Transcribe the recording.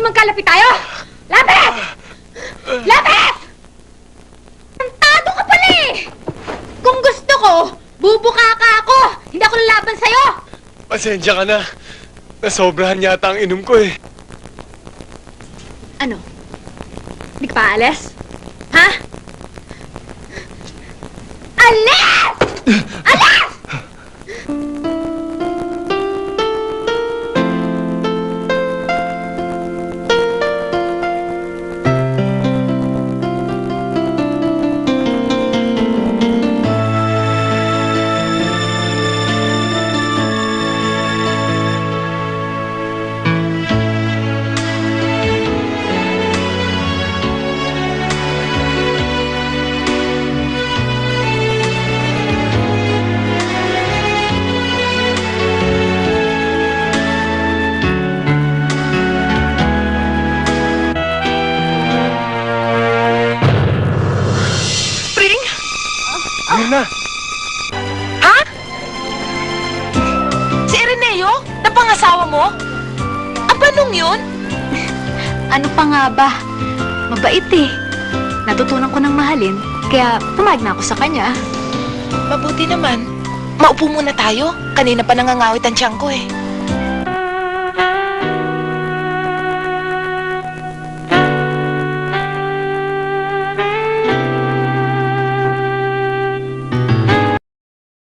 Gusto magkalapit tayo? Lapit! Lapit! Tantado ka pala eh! Kung gusto ko, bubuka ka ako! Hindi ako lalaban sa'yo! Pasensya ka na. Nasobrahan yata ang inom ko eh. Ano? Hindi ka pa aalis? Ha? Alis! Alis! Ayun na. Ha? Si Ireneo? Na pangasawa mo? Abanong yun? Ano pa nga ba? Mabait eh. Natutunan ko ng mahalin, kaya pumayag na ako sa kanya. Mabuti naman. Maupo muna tayo. Kanina pa nangangawit ang tiyan ko eh.